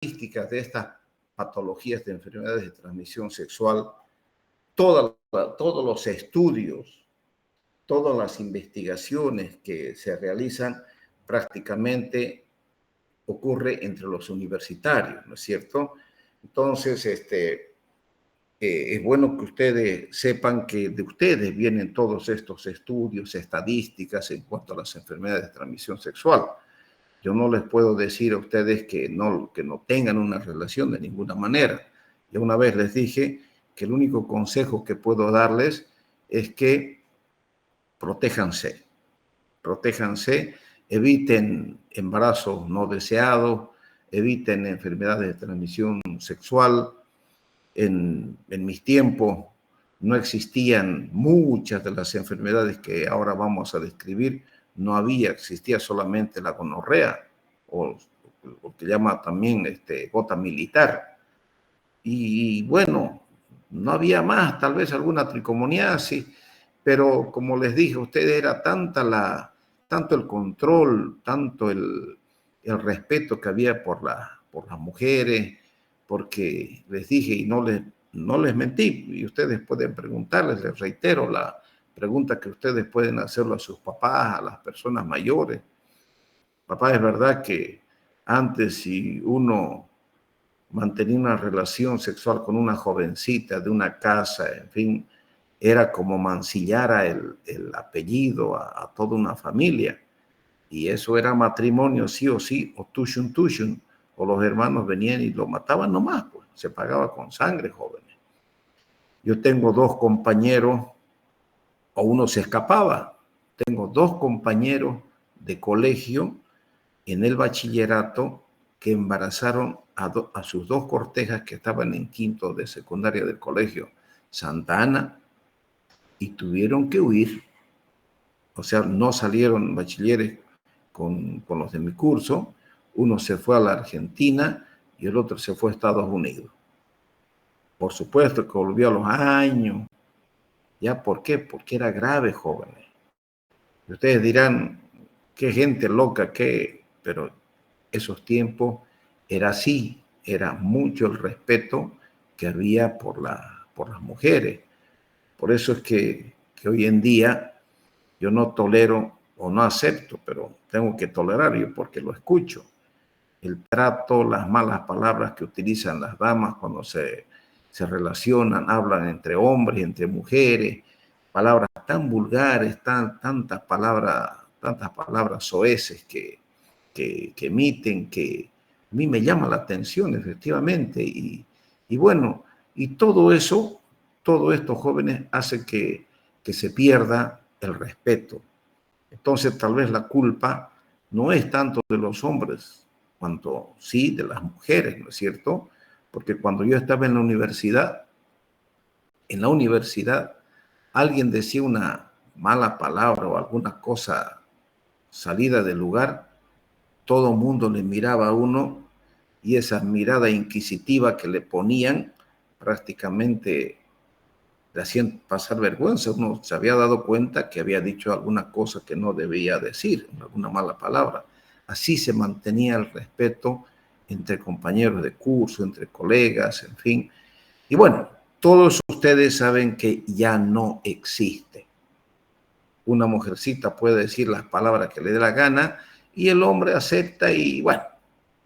estadísticas de estas patologías de enfermedades de transmisión sexual, todos los estudios, todas las investigaciones que se realizan prácticamente ocurre entre los universitarios, ¿no es cierto? Entonces, es bueno que ustedes sepan que de ustedes vienen todos estos estudios, estadísticas en cuanto a las enfermedades de transmisión sexual. Yo no les puedo decir a ustedes que no tengan una relación de ninguna manera. Yo una vez les dije que el único consejo que puedo darles es que protéjanse, eviten embarazos no deseados, eviten enfermedades de transmisión sexual. En mis tiempos no existían muchas de las enfermedades que ahora vamos a describir. Existía solamente la gonorrea, o que llama también gota militar. Y bueno, no había más, tal vez alguna tricomoniasis, pero como les dije, ustedes era tanto el control, tanto el respeto que había por las mujeres, porque les dije y no les mentí, y ustedes pueden preguntarles, les reitero la pregunta que ustedes pueden hacerlo a sus papás, a las personas mayores. Papá, es verdad que antes si uno mantenía una relación sexual con una jovencita de una casa, en fin, era como mancillar el apellido a toda una familia. Y eso era matrimonio sí o sí, o tushun, o los hermanos venían y lo mataban nomás, pues se pagaba con sangre, jóvenes. Yo tengo dos compañeros, o uno se escapaba. Tengo dos compañeros de colegio en el bachillerato que embarazaron a sus dos cortejas que estaban en quinto de secundaria del colegio Santa Ana y tuvieron que huir. O sea, no salieron bachilleres con los de mi curso. Uno se fue a la Argentina y el otro se fue a Estados Unidos. Por supuesto que volvió a los años. ¿Ya por qué? Porque era grave, jóvenes. Y ustedes dirán, qué gente loca, qué, pero esos tiempos era así, era mucho el respeto que había por las mujeres. Por eso es que hoy en día yo no tolero o no acepto, pero tengo que tolerar yo porque lo escucho. El trato, las malas palabras que utilizan las damas cuando se relacionan, hablan entre hombres, entre mujeres, palabras tan vulgares, tantas palabras soeces que emiten, que a mí me llama la atención, efectivamente. Y bueno, y todo eso, todo esto, jóvenes, hace que se pierda el respeto. Entonces, tal vez la culpa no es tanto de los hombres, cuanto sí de las mujeres, ¿no es cierto? Porque cuando yo estaba en la universidad, alguien decía una mala palabra o alguna cosa salida del lugar, todo el mundo le miraba a uno y esa mirada inquisitiva que le ponían prácticamente le hacían pasar vergüenza. Uno se había dado cuenta que había dicho alguna cosa que no debía decir, alguna mala palabra. Así se mantenía el respeto entre compañeros de curso, entre colegas, en fin. Y bueno, todos ustedes saben que ya no existe. Una mujercita puede decir las palabras que le dé la gana y el hombre acepta y bueno.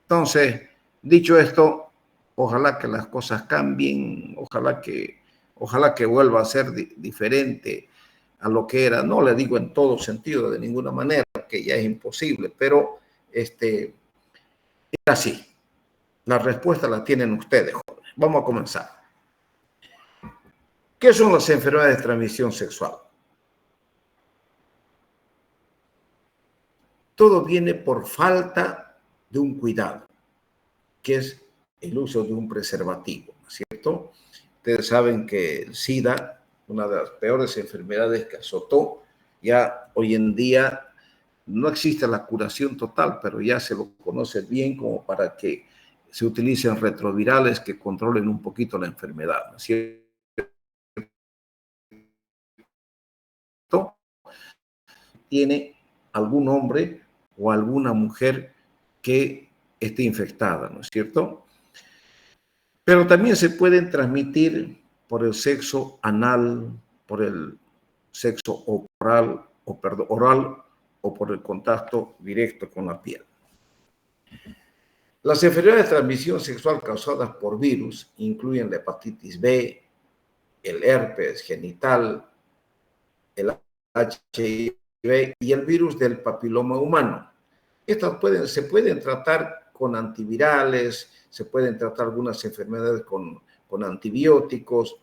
Entonces, dicho esto, ojalá que las cosas cambien, ojalá que vuelva a ser diferente a lo que era. No le digo en todo sentido, de ninguna manera, que ya es imposible, pero es así. La respuesta la tienen ustedes, jóvenes. Vamos a comenzar. ¿Qué son las enfermedades de transmisión sexual? Todo viene por falta de un cuidado, que es el uso de un preservativo, ¿no es cierto? Ustedes saben que el SIDA, una de las peores enfermedades que azotó, ya hoy en día no existe la curación total, pero ya se lo conoce bien como para que se utilicen retrovirales que controlen un poquito la enfermedad, ¿no es cierto? Tiene algún hombre o alguna mujer que esté infectada, ¿no es cierto? Pero también se pueden transmitir por el sexo anal, por el sexo oral o por el contacto directo con la piel. Las enfermedades de transmisión sexual causadas por virus incluyen la hepatitis B, el herpes genital, el HIV y el virus del papiloma humano. Estas se pueden tratar con antivirales, se pueden tratar algunas enfermedades con antibióticos,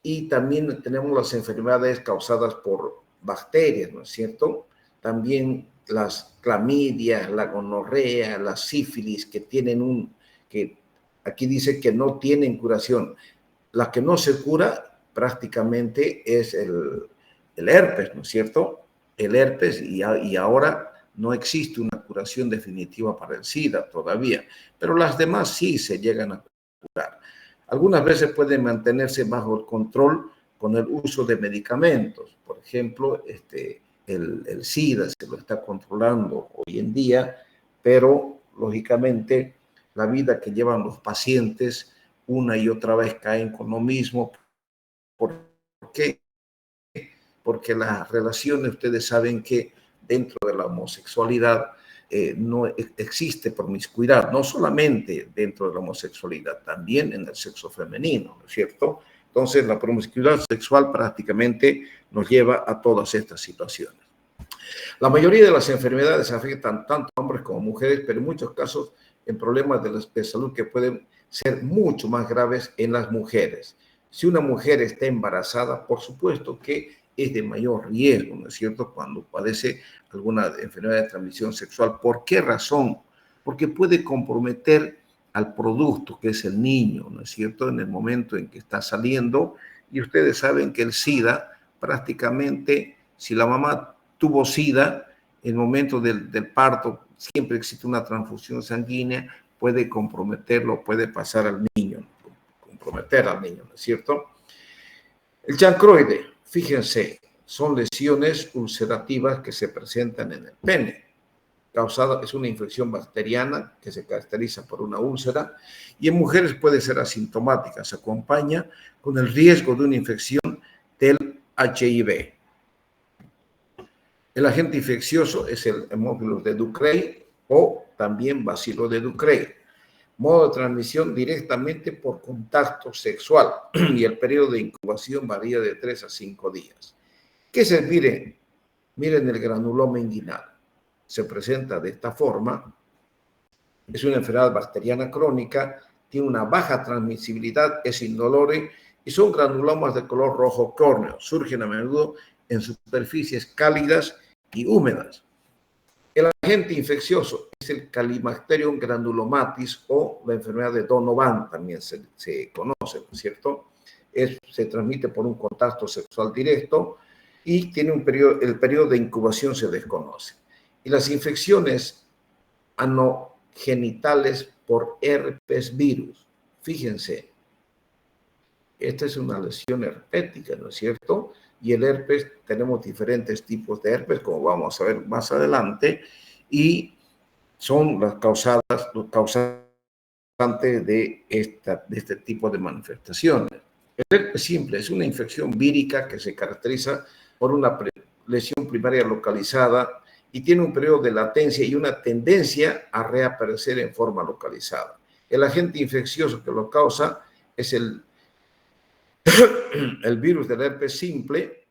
y también tenemos las enfermedades causadas por bacterias, ¿no es cierto? También las clamidias, la gonorrea, la sífilis, que aquí dice que no tienen curación. La que no se cura prácticamente es el herpes, ¿no es cierto? El herpes, y ahora no existe una curación definitiva para el SIDA todavía, pero las demás sí se llegan a curar. Algunas veces pueden mantenerse bajo el control con el uso de medicamentos. Por ejemplo, el SIDA se lo está controlando hoy en día, pero lógicamente la vida que llevan los pacientes una y otra vez caen con lo mismo. ¿Por qué? Porque las relaciones, ustedes saben que dentro de la homosexualidad no existe promiscuidad, no solamente dentro de la homosexualidad, también en el sexo femenino, ¿no es cierto? Entonces, la promiscuidad sexual prácticamente nos lleva a todas estas situaciones. La mayoría de las enfermedades afectan tanto a hombres como a mujeres, pero en muchos casos en problemas de salud que pueden ser mucho más graves en las mujeres. Si una mujer está embarazada, por supuesto que es de mayor riesgo, ¿no es cierto?, cuando padece alguna enfermedad de transmisión sexual. ¿Por qué razón? Porque puede comprometer al producto, que es el niño, ¿no es cierto?, en el momento en que está saliendo. Y ustedes saben que el SIDA, prácticamente, si la mamá tuvo SIDA, en el momento del parto siempre existe una transfusión sanguínea, puede comprometerlo, puede pasar al niño, comprometer al niño, ¿no es cierto? El chancroide, fíjense, son lesiones ulcerativas que se presentan en el pene. Es una infección bacteriana que se caracteriza por una úlcera, y en mujeres puede ser asintomática, se acompaña con el riesgo de una infección del HIV. El agente infeccioso es el Haemophilus de Ducrey o también Bacilo de Ducrey. Modo de transmisión directamente por contacto sexual y el periodo de incubación varía de 3 a 5 días. ¿Qué es el? Miren el granuloma inguinal. Se presenta de esta forma. Es una enfermedad bacteriana crónica, tiene una baja transmisibilidad, es indolore y son granulomas de color rojo córneo. Surgen a menudo en superficies cálidas y húmedas. El agente infeccioso es el Calimacterium granulomatis o la enfermedad de Donovan, también se conoce, ¿no es cierto? Se transmite por un contacto sexual directo y tiene el periodo de incubación se desconoce. Y las infecciones anogenitales por herpes virus, fíjense, esta es una lesión herpética, ¿no es cierto? Y el herpes, tenemos diferentes tipos de herpes, como vamos a ver más adelante, y son los causantes de este tipo de manifestaciones. El herpes simple es una infección vírica que se caracteriza por una lesión primaria localizada y tiene un periodo de latencia y una tendencia a reaparecer en forma localizada. El agente infeccioso que lo causa es el virus del herpes simple,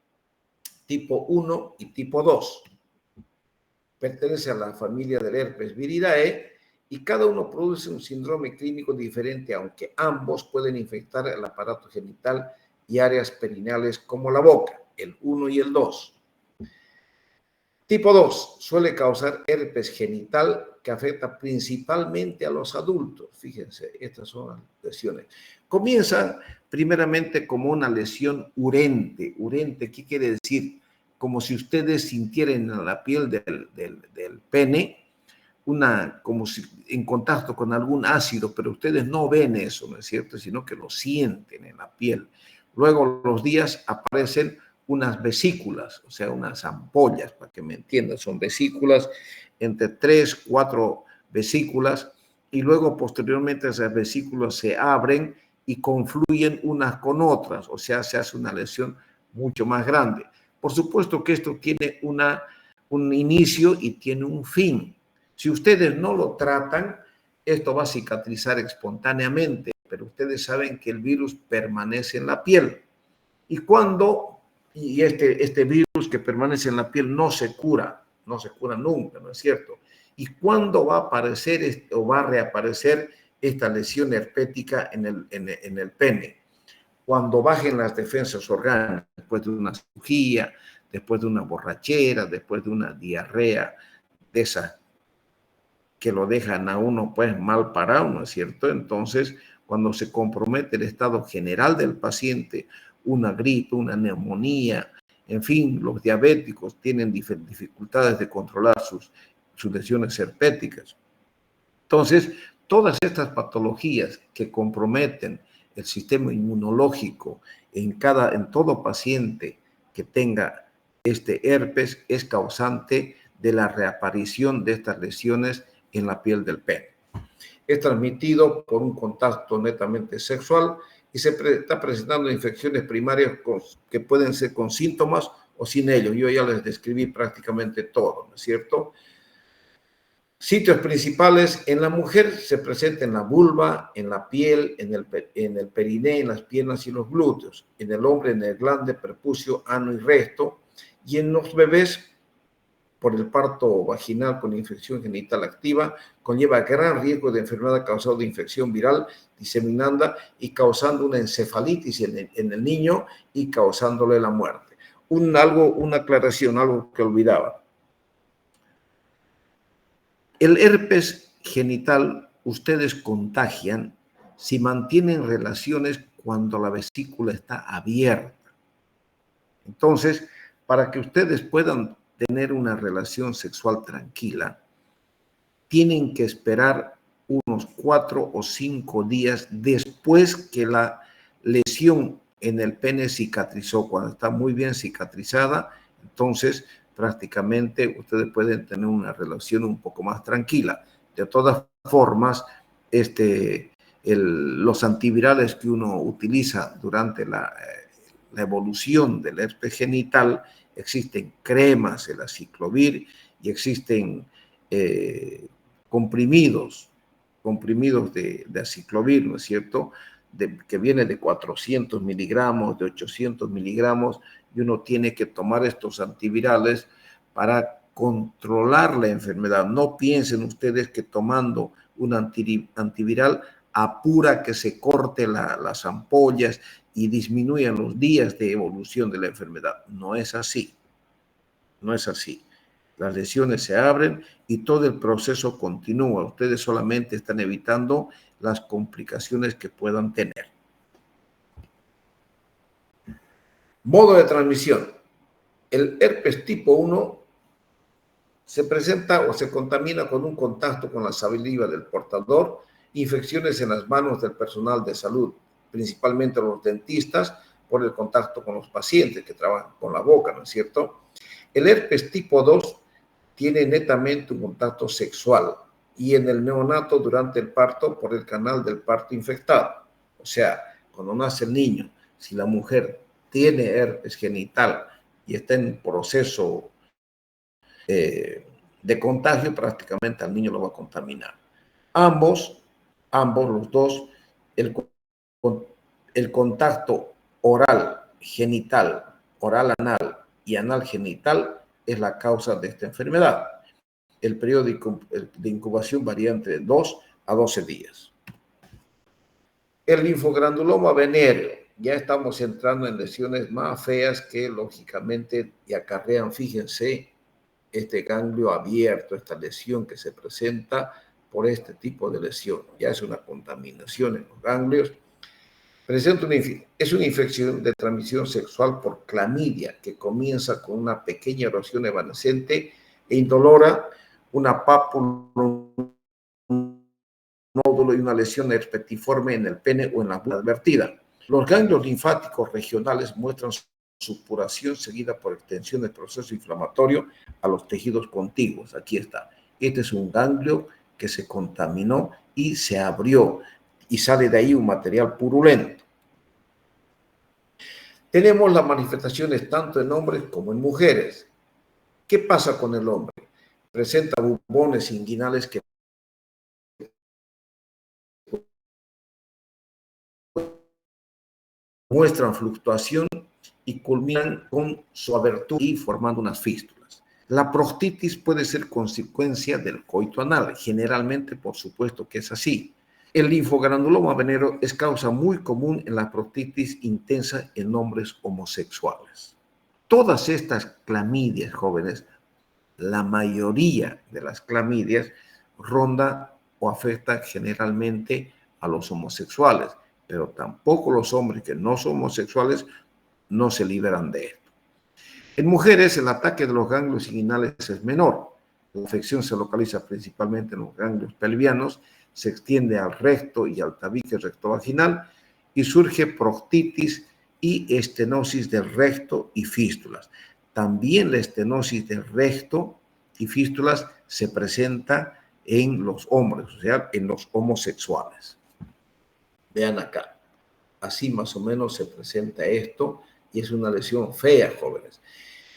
tipo 1 y tipo 2. Pertenece a la familia del herpes viridae y cada uno produce un síndrome clínico diferente, aunque ambos pueden infectar el aparato genital y áreas perineales como la boca, el 1 y el 2. Tipo 2 suele causar herpes genital que afecta principalmente a los adultos. Fíjense, estas son las lesiones. Comienzan primeramente como una lesión urente. Urente, ¿qué quiere decir? Como si ustedes sintieran en la piel del pene como si en contacto con algún ácido, pero ustedes no ven eso, ¿no es cierto? Sino que lo sienten en la piel. Luego, los días aparecen unas vesículas, o sea, unas ampollas, para que me entiendan, son vesículas, entre 3, 4 vesículas, y luego posteriormente esas vesículas se abren y confluyen unas con otras, o sea, se hace una lesión mucho más grande. Por supuesto que esto tiene un inicio y tiene un fin. Si ustedes no lo tratan, esto va a cicatrizar espontáneamente, pero ustedes saben que el virus permanece en la piel. Y este virus que permanece en la piel no se cura nunca, ¿no es cierto? ¿Y cuándo va a aparecer o va a reaparecer esta lesión herpética en el pene? Cuando bajen las defensas orgánicas, después de una cirugía, después de una borrachera, después de una diarrea, de esas que lo dejan a uno pues mal parado, ¿no es cierto? Entonces, cuando se compromete el estado general del paciente, una gripe, una neumonía, en fin, los diabéticos tienen dificultades de controlar sus lesiones herpéticas. Entonces, todas estas patologías que comprometen el sistema inmunológico en todo paciente que tenga este herpes es causante de la reaparición de estas lesiones en la piel del pene. Es transmitido por un contacto netamente sexual y está presentando infecciones primarias que pueden ser con síntomas o sin ellos. Yo ya les describí prácticamente todo, ¿no es cierto? Sitios principales en la mujer se presenta en la vulva, en la piel, en el periné, en las piernas y los glúteos. En el hombre, en el glande, prepucio, ano y recto. Y en los bebés, por el parto vaginal con infección genital activa, conlleva gran riesgo de enfermedad causada de infección viral diseminada y causando una encefalitis en el niño y causándole la muerte. Una aclaración, algo que olvidaba. El herpes genital ustedes contagian si mantienen relaciones cuando la vesícula está abierta. Entonces, para que ustedes puedan tener una relación sexual tranquila, tienen que esperar unos 4 o 5 días después que la lesión en el pene cicatrizó. Cuando está muy bien cicatrizada, entonces prácticamente ustedes pueden tener una relación un poco más tranquila. De todas formas, los antivirales que uno utiliza durante la evolución del herpes genital, existen cremas, el aciclovir, y existen comprimidos de aciclovir, ¿no es cierto?, que viene de 400 miligramos, de 800 miligramos, y uno tiene que tomar estos antivirales para controlar la enfermedad. No piensen ustedes que tomando un antiviral apura que se corte las ampollas y disminuyan los días de evolución de la enfermedad. No es así. No es así. Las lesiones se abren y todo el proceso continúa. Ustedes solamente están evitando las complicaciones que puedan tener. Modo de transmisión. El herpes tipo 1 se presenta o se contamina con un contacto con la saliva del portador, infecciones en las manos del personal de salud, principalmente los dentistas, por el contacto con los pacientes que trabajan con la boca, ¿no es cierto? El herpes tipo 2 tiene netamente un contacto sexual y en el neonato durante el parto por el canal del parto infectado. O sea, cuando nace el niño, si la mujer tiene herpes genital y está en proceso de contagio, prácticamente al niño lo va a contaminar. Ambos, los dos, el contacto oral genital, oral anal y anal genital es la causa de esta enfermedad. El periodo de incubación varía entre 2 a 12 días. El linfogranuloma venéreo. Ya estamos entrando en lesiones más feas que lógicamente y acarrean, fíjense, este ganglio abierto, esta lesión que se presenta por este tipo de lesión. Ya es una contaminación en los ganglios. Es una infección de transmisión sexual por clamidia que comienza con una pequeña erosión evanescente e indolora, una pápula, un nódulo y una lesión herpetiforme en el pene o en la vulva advertida. Los ganglios linfáticos regionales muestran supuración seguida por extensión del proceso inflamatorio a los tejidos contiguos. Aquí está. Este es un ganglio que se contaminó y se abrió y sale de ahí un material purulento. Tenemos las manifestaciones tanto en hombres como en mujeres. ¿Qué pasa con el hombre? Presenta bubones inguinales que muestran fluctuación y culminan con su abertura y formando unas fístulas. La prostitis puede ser consecuencia del coito anal. Generalmente, por supuesto que es así. El linfogranuloma venero es causa muy común en la prostitis intensa en hombres homosexuales. Todas estas clamidias, jóvenes, la mayoría de las clamidias ronda o afecta generalmente a los homosexuales, pero tampoco los hombres que no son homosexuales no se liberan de esto. En mujeres, el ataque de los ganglios inguinales es menor. La afección se localiza principalmente en los ganglios pelvianos, se extiende al recto y al tabique rectovaginal y surge prostitis y estenosis del recto y fístulas. También la estenosis del recto y fístulas se presenta en los hombres, o sea, en los homosexuales. Vean acá, así más o menos se presenta esto y es una lesión fea, jóvenes.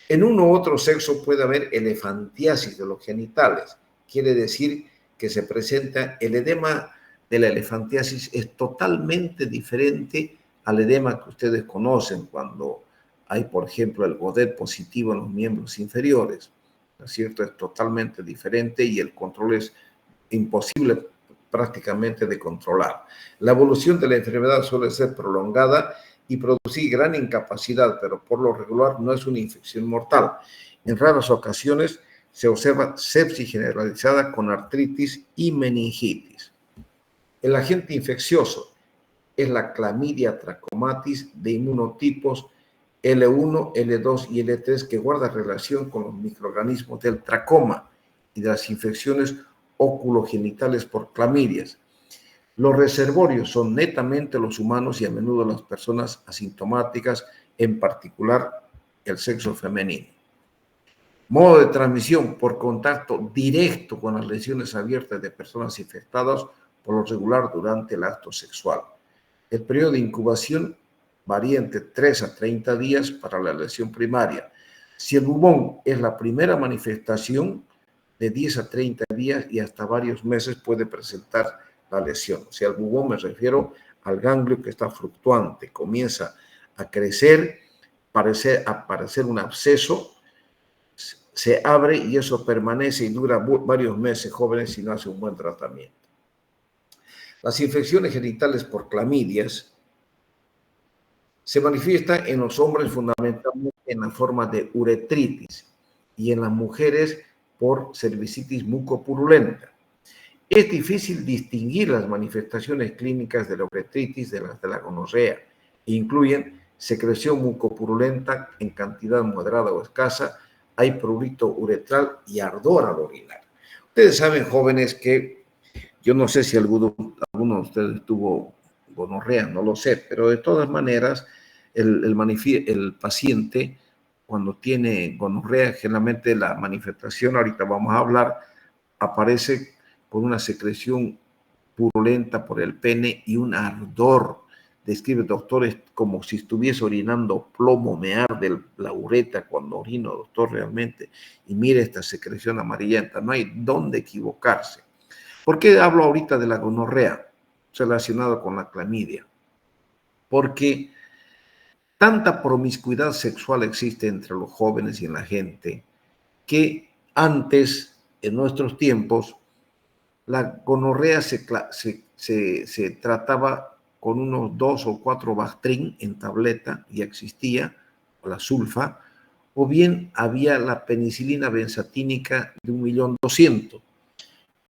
En uno u otro sexo puede haber elefantiasis de los genitales. Quiere decir que se presenta el edema de la elefantiasis es totalmente diferente al edema que ustedes conocen cuando hay, por ejemplo, el Godet positivo en los miembros inferiores. ¿No es cierto? Es totalmente diferente y el control es imposible prácticamente de controlar. La evolución de la enfermedad suele ser prolongada y producir gran incapacidad, pero por lo regular no es una infección mortal. En raras ocasiones se observa sepsis generalizada con artritis y meningitis. El agente infeccioso es la Chlamydia trachomatis de inmunotipos L1, L2 y L3 que guarda relación con los microorganismos del tracoma y de las infecciones oculogenitales por clamidias. Los reservorios son netamente los humanos y a menudo las personas asintomáticas, en particular el sexo femenino. Modo de transmisión por contacto directo con las lesiones abiertas de personas infectadas, por lo regular durante el acto sexual. El periodo de incubación varía entre 3 a 30 días para la lesión primaria. Si el bubón es la primera manifestación, de 10 a 30 días y hasta varios meses puede presentar la lesión. O sea, el bubón me refiero al ganglio que está fluctuante, comienza a crecer, a parecer un absceso, se abre y eso permanece y dura varios meses, jóvenes, si no hace un buen tratamiento. Las infecciones genitales por clamidias se manifiestan en los hombres fundamentalmente en la forma de uretritis y en las mujeres por cervicitis mucopurulenta. Es difícil distinguir las manifestaciones clínicas de la uretritis de las de la gonorrea. Incluyen secreción mucopurulenta en cantidad moderada o escasa, hay prurito uretral y ardor al orinar. Ustedes saben, jóvenes, que yo no sé si alguno de ustedes tuvo gonorrea, no lo sé, pero de todas maneras el paciente cuando tiene gonorrea, generalmente la manifestación, ahorita vamos a hablar, aparece con una secreción purulenta por el pene y un ardor. Describe, doctor, es como si estuviese orinando plomo, me arde la uretra cuando orino, doctor, realmente. Y mire esta secreción amarillenta, no hay dónde equivocarse. ¿Por qué hablo ahorita de la gonorrea relacionado con la clamidia? Porque tanta promiscuidad sexual existe entre los jóvenes y en la gente que antes, en nuestros tiempos, la gonorrea se trataba con unos 2 o 4 Bactrim en tableta, ya existía, o la sulfa, o bien había la penicilina benzatínica de 1.200.000.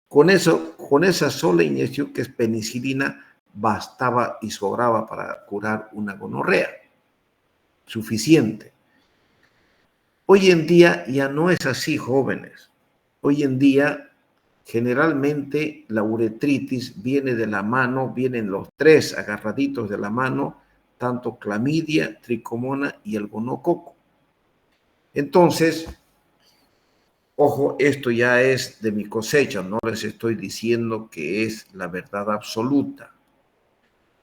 Con esa sola inyección que es penicilina, bastaba y sobraba para curar una gonorrea. Suficiente. Hoy en día ya no es así, jóvenes. Hoy en día, generalmente, la uretritis viene de la mano, vienen los tres agarraditos de la mano, tanto clamidia, tricomona y el gonococo. Entonces, Ojo, esto ya es de mi cosecha, no les estoy diciendo que es la verdad absoluta,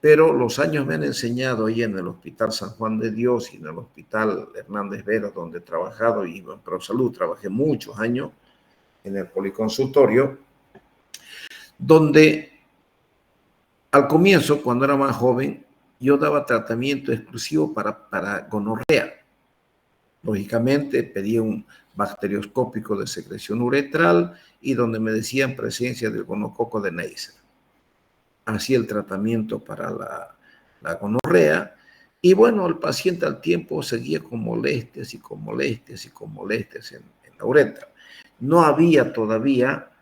pero los años me han enseñado ahí en el Hospital San Juan de Dios y en el Hospital Hernández Vera, donde he trabajado, y en ProSalud trabajé muchos años en el policonsultorio, donde al comienzo, cuando era más joven, yo daba tratamiento exclusivo para gonorrea. Lógicamente, pedía un bacterioscópico de secreción uretral y donde me decían presencia del gonococo de Neisser. Hacía el tratamiento para la gonorrea y bueno, el paciente al tiempo seguía con molestias y con molestias y con molestias en la uretra. No había todavía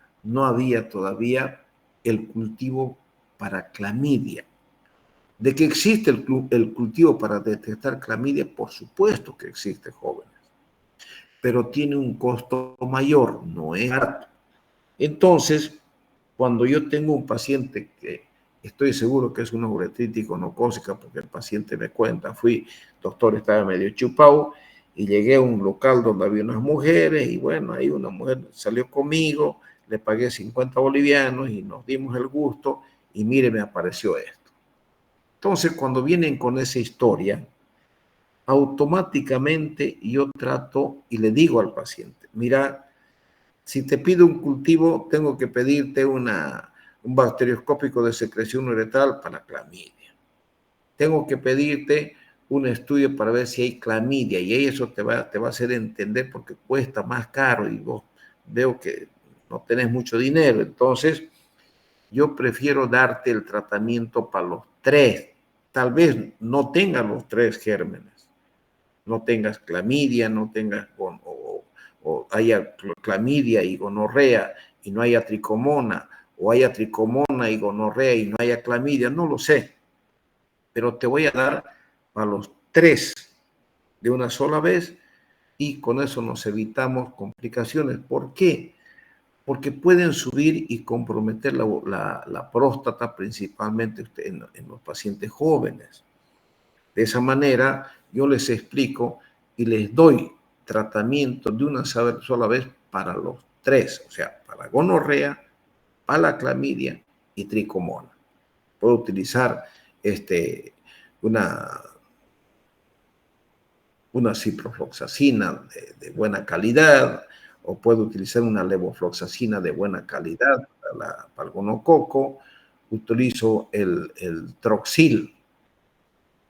el cultivo para clamidia. ¿De que existe el cultivo para detectar clamidia? Por supuesto que existe, jóvenes, pero tiene un costo mayor, no es barato. Entonces, cuando yo tengo un paciente que estoy seguro que es una uretritis gonocócica, porque el paciente me cuenta, doctor, estaba medio chupado, y llegué a un local donde había unas mujeres, y bueno, ahí una mujer salió conmigo, le pagué 50 bolivianos y nos dimos el gusto, y mire, me apareció esto. Entonces, cuando vienen con esa historia, automáticamente yo trato y le digo al paciente, mira, si te pido un cultivo, tengo que pedirte un bacterioscópico de secreción uretral para clamidia. Tengo que pedirte un estudio para ver si hay clamidia y eso te va a hacer entender porque cuesta más caro y vos veo que no tenés mucho dinero. Entonces, yo prefiero darte el tratamiento para los tres. Tal vez no tengas los tres gérmenes, no tengas clamidia, no tengas o haya clamidia y gonorrea y no haya tricomona, o haya tricomona y gonorrea y no haya clamidia, no lo sé, pero te voy a dar a los tres de una sola vez y con eso nos evitamos complicaciones. ¿Por qué? Porque pueden subir y comprometer la próstata, principalmente en los pacientes jóvenes. De esa manera, yo les explico y les doy tratamiento de una sola vez para los tres, o sea, para gonorrea, para la clamidia y tricomona. Puedo utilizar una, una ciprofloxacina de buena calidad, o puedo utilizar una levofloxacina de buena calidad para el gonococo. Utilizo el Troxil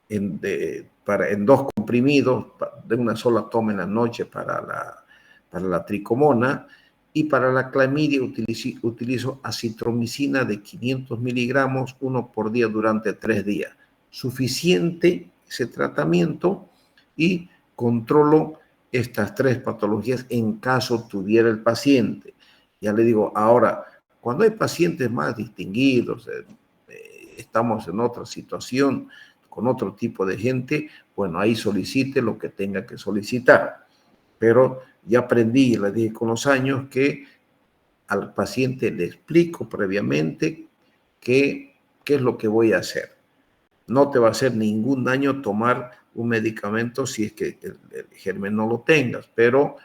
en 2 comprimidos de una sola toma en la noche para la tricomona, y para la clamidia utilizo acitromicina de 500 miligramos, 1 por día durante 3 días. Suficiente ese tratamiento y controlo estas 3 patologías en caso tuviera el paciente. Ya le digo, ahora, cuando hay pacientes más distinguidos, estamos en otra situación, con otro tipo de gente, bueno, ahí solicite lo que tenga que solicitar. Pero ya aprendí, le dije con los años, que al paciente le explico previamente qué es lo que voy a hacer. No te va a hacer ningún daño tomar un medicamento si es que el germen no lo tengas, pero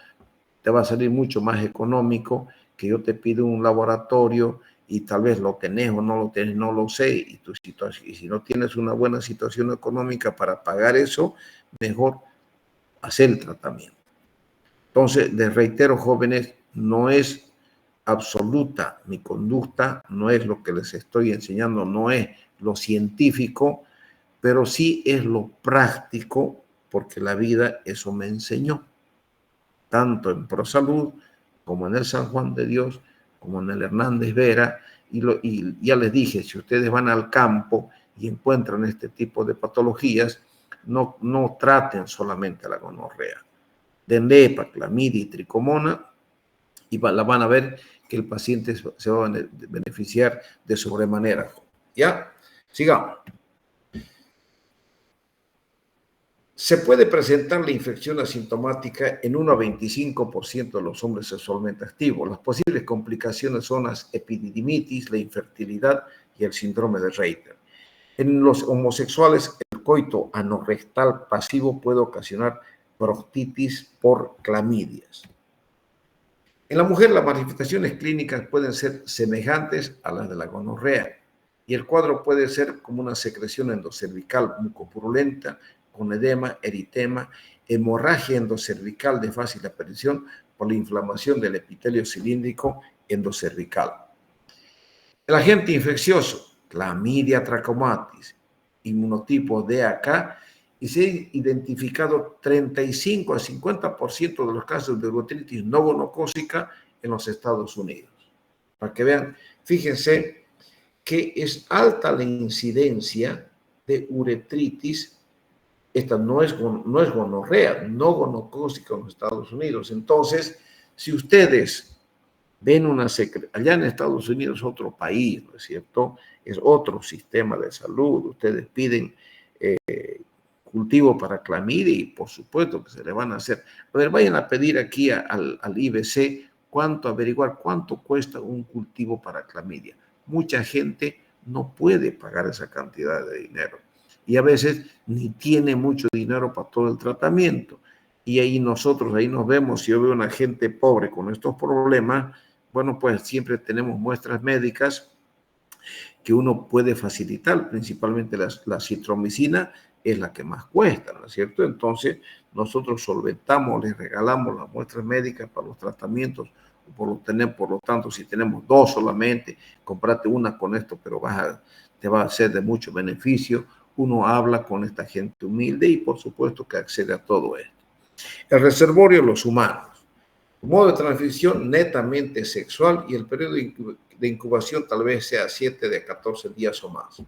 te va a salir mucho más económico que yo te pido un laboratorio y tal vez lo tenés o no lo tenés, no lo sé, y si no tienes una buena situación económica para pagar eso, mejor hacer el tratamiento. Entonces, les reitero, jóvenes, no es absoluta mi conducta, no es lo que les estoy enseñando, no es lo científico, pero sí es lo práctico, porque la vida eso me enseñó, tanto en ProSalud como en el San Juan de Dios, como en el Hernández Vera, y ya les dije, si ustedes van al campo y encuentran este tipo de patologías, no traten solamente la gonorrea, denle para clamidia y tricomona y la van a ver que el paciente se va a beneficiar de sobremanera. ¿Ya? Sigamos. Se puede presentar la infección asintomática en 1 a 25% de los hombres sexualmente activos. Las posibles complicaciones son las epididimitis, la infertilidad y el síndrome de Reiter. En los homosexuales, el coito anorrectal pasivo puede ocasionar proctitis por clamidias. En la mujer, las manifestaciones clínicas pueden ser semejantes a las de la gonorrea y el cuadro puede ser como una secreción endocervical mucopurulenta con edema, eritema, hemorragia endocervical de fácil aparición por la inflamación del epitelio cilíndrico endocervical. El agente infeccioso, Clamidia trachomatis, inmunotipo DAK, y se han identificado 35 a 50% de los casos de uretritis no gonocócica en los Estados Unidos. Para que vean, fíjense que es alta la incidencia de uretritis. Esta no es gonorrea, no gonocócica en los Estados Unidos. Entonces, si ustedes ven allá en Estados Unidos, otro país, ¿no es cierto? Es otro sistema de salud. Ustedes piden cultivo para clamidia y por supuesto que se le van a hacer. A ver, vayan a pedir aquí al IBC averiguar cuánto cuesta un cultivo para clamidia. Mucha gente no puede pagar esa cantidad de dinero y a veces ni tiene mucho dinero para todo el tratamiento. Y ahí ahí nos vemos, si yo veo una gente pobre con estos problemas, bueno, pues siempre tenemos muestras médicas que uno puede facilitar, principalmente la citromicina es la que más cuesta, ¿no es cierto? Entonces, nosotros solventamos, les regalamos las muestras médicas para los tratamientos, por lo tanto, si tenemos 2 solamente, comprate una con esto, pero te va a ser de mucho beneficio. Uno habla con esta gente humilde y, por supuesto, que accede a todo esto. El reservorio, los humanos. Modo de transmisión netamente sexual y el periodo de incubación tal vez sea 7 de 14 días o más.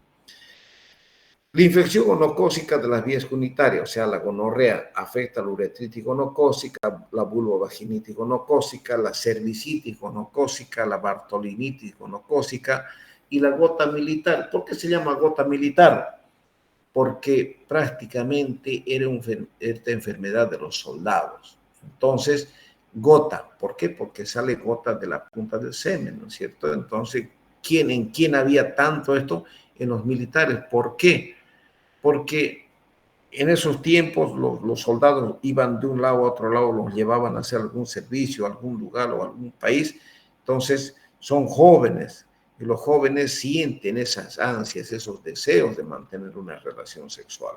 La infección gonocócica de las vías comunitarias, o sea, la gonorrea, afecta la uretritis gonocócica, la vulvovaginitis gonocócica, la cervicitis gonocócica, la bartolinitis gonocócica y la gota militar. ¿Por qué se llama gota militar? Porque prácticamente era esta enfermedad de los soldados. Entonces, gota, ¿por qué? Porque sale gota de la punta del semen, ¿no es cierto? Entonces, ¿en quién había tanto esto? En los militares. ¿Por qué? Porque en esos tiempos los soldados iban de un lado a otro lado, los llevaban a hacer algún servicio, a algún lugar o a algún país. Entonces, son jóvenes y los jóvenes sienten esas ansias, esos deseos de mantener una relación sexual.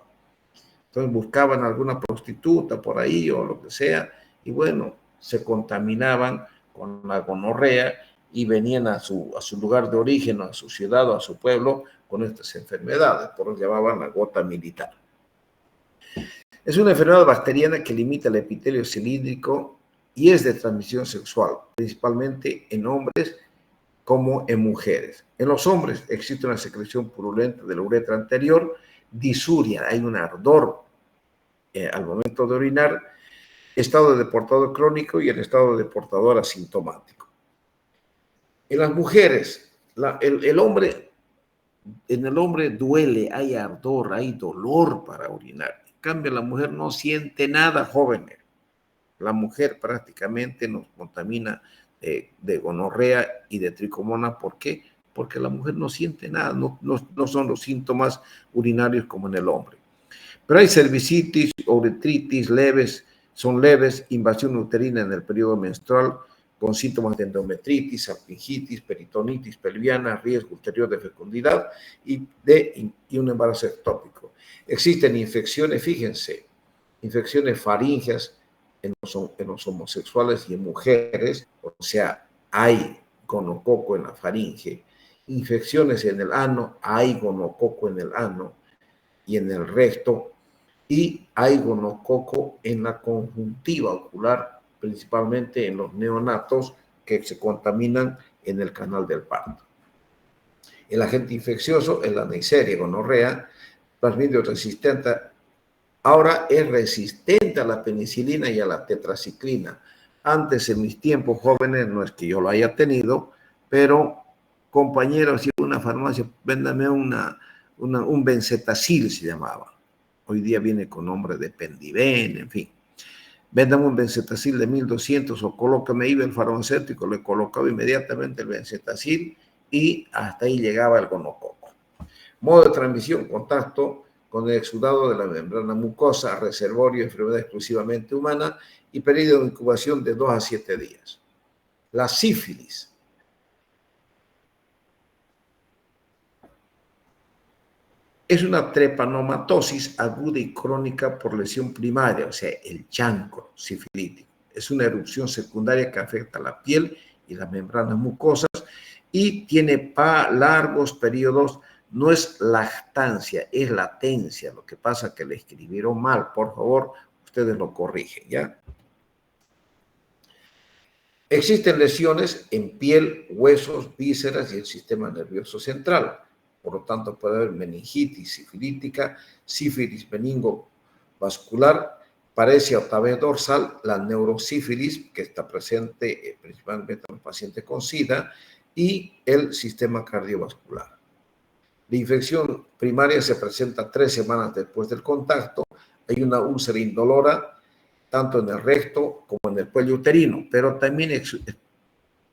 Entonces buscaban alguna prostituta por ahí o lo que sea, y bueno, se contaminaban con la gonorrea y venían a su lugar de origen, a su ciudad o a su pueblo con estas enfermedades, por lo que llamaban la gota militar. Es una enfermedad bacteriana que limita el epitelio cilíndrico y es de transmisión sexual, principalmente en hombres como en mujeres. En los hombres existe una secreción purulenta de la uretra anterior, disuria, hay un ardor al momento de orinar, estado de portador crónico y el estado de portador asintomático. En las mujeres, en el hombre duele, hay ardor, hay dolor para orinar. En cambio, la mujer no siente nada, jóvenes. La mujer prácticamente nos contamina de gonorrea y de tricomona. ¿Por qué? Porque la mujer no siente nada, no son los síntomas urinarios como en el hombre. Pero hay cervicitis, uretritis leves, son leves, invasión uterina en el periodo menstrual, con síntomas de endometritis, salpingitis, peritonitis pelviana, riesgo ulterior de fecundidad y un embarazo ectópico. Existen infecciones, fíjense, infecciones faríngeas en los homosexuales y en mujeres, o sea, hay gonococo en la faringe, infecciones en el ano, hay gonococo en el ano y en el recto, y hay gonococo en la conjuntiva ocular, principalmente en los neonatos que se contaminan en el canal del parto. El agente infeccioso es la Neisseria gonorrea, plasmidio resistente. Ahora es resistente a la penicilina y a la tetraciclina. Antes, en mis tiempos jóvenes, no es que yo lo haya tenido, pero compañeros, iba a una farmacia, véndame un benzetacil, se llamaba. Hoy día viene con nombre de Pendiven, en fin. Véndame un benzetacil de 1200 o colócame, iba el farmacéutico, le colocaba inmediatamente el benzetacil y hasta ahí llegaba el gonococo. Modo de transmisión, contacto con el exudado de la membrana mucosa, reservorio, enfermedad exclusivamente humana y periodo de incubación de 2 a 7 días. La sífilis es una trepanomatosis aguda y crónica por lesión primaria, o sea, el chancro sifilítico. Es una erupción secundaria que afecta la piel y las membranas mucosas y tiene largos periodos. No es lactancia, es latencia. Lo que pasa es que le escribieron mal. Por favor, ustedes lo corrigen, ¿ya? Existen lesiones en piel, huesos, vísceras y el sistema nervioso central. Por lo tanto, puede haber meningitis sifilítica, sífilis meningovascular, paresia o tabea dorsal, la neurosífilis, que está presente principalmente en los pacientes con SIDA, y el sistema cardiovascular. La infección primaria se presenta 3 semanas después del contacto. Hay una úlcera indolora, tanto en el recto como en el cuello uterino, pero también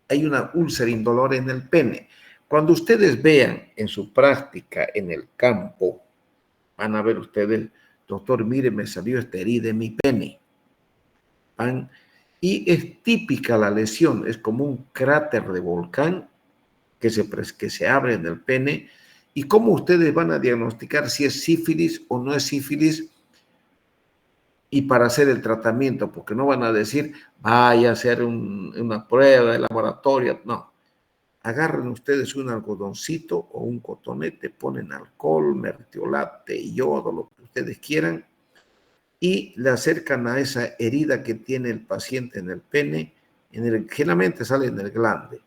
hay una úlcera indolora en el pene. Cuando ustedes vean en su práctica en el campo, van a ver ustedes, doctor, mire, me salió esta herida en mi pene. Y es típica la lesión, es como un cráter de volcán que se abre en el pene. ¿Y cómo ustedes van a diagnosticar si es sífilis o no es sífilis? Y para hacer el tratamiento, porque no van a decir, vaya a hacer una prueba de laboratorio, no. Agarren ustedes un algodoncito o un cotonete, ponen alcohol, mertiolate, yodo, lo que ustedes quieran, y le acercan a esa herida que tiene el paciente en el pene, generalmente sale en el glande,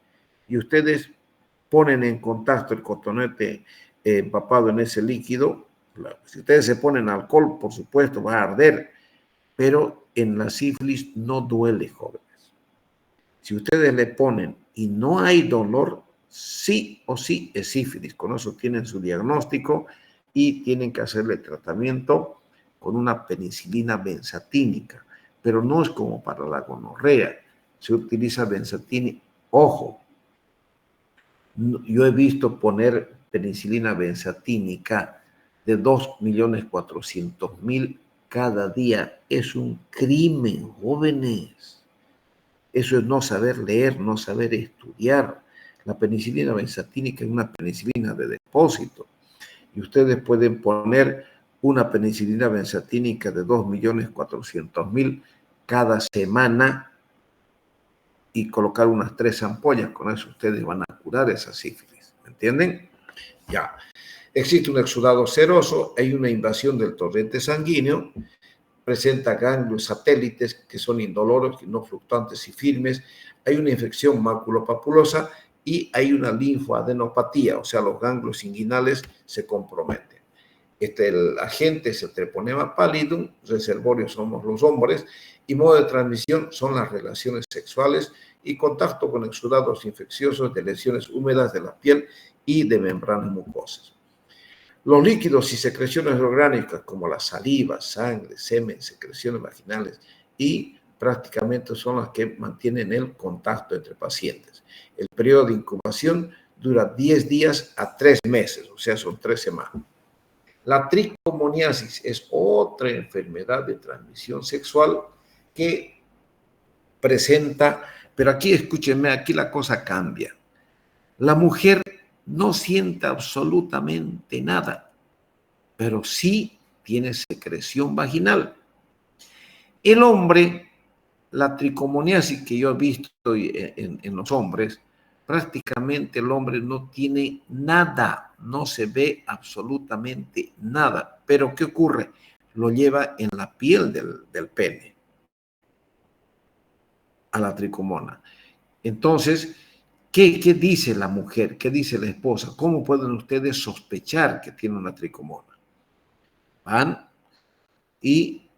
y ustedes ponen en contacto el cotonete empapado en ese líquido. Si ustedes se ponen alcohol, por supuesto, va a arder, pero en la sífilis no duele, jóvenes. Si ustedes le ponen y no hay dolor, sí o sí es sífilis. Con eso tienen su diagnóstico y tienen que hacerle tratamiento con una penicilina benzatínica, pero no es como para la gonorrea. Se utiliza benzatínica. Ojo, yo he visto poner penicilina benzatínica de 2.400.000 cada día. Es un crimen, jóvenes. Eso es no saber leer, no saber estudiar. La penicilina benzatínica es una penicilina de depósito. Y ustedes pueden poner una penicilina benzatínica de 2.400.000 cada semana y colocar unas 3 ampollas. Con eso ustedes van a curar esa sífilis. ¿Me entienden? Ya. Existe un exudado seroso, hay una invasión del torrente sanguíneo, presenta ganglios satélites que son indoloros, no fluctuantes y firmes, hay una infección maculopapulosa y hay una linfoadenopatía, o sea, los ganglios inguinales se comprometen. El agente es el treponema pallidum, reservorio somos los hombres, y modo de transmisión son las relaciones sexuales y contacto con exudados infecciosos de lesiones húmedas de la piel y de membranas mucosas. Los líquidos y secreciones orgánicas como la saliva, sangre, semen, secreciones vaginales y prácticamente son las que mantienen el contacto entre pacientes. El periodo de incubación dura 10 días a 3 meses, o sea, son 3 semanas. La tricomoniasis es otra enfermedad de transmisión sexual que presenta, pero aquí escúchenme, aquí la cosa cambia. La mujer no siente absolutamente nada, pero sí tiene secreción vaginal. El hombre, la tricomoniasis que yo he visto en los hombres, prácticamente el hombre no tiene nada, no se ve absolutamente nada. Pero ¿qué ocurre? Lo lleva en la piel del pene, a la tricomona. Entonces, ¿qué dice la mujer? ¿Qué dice la esposa? ¿Cómo pueden ustedes sospechar que tiene una tricomona? Van y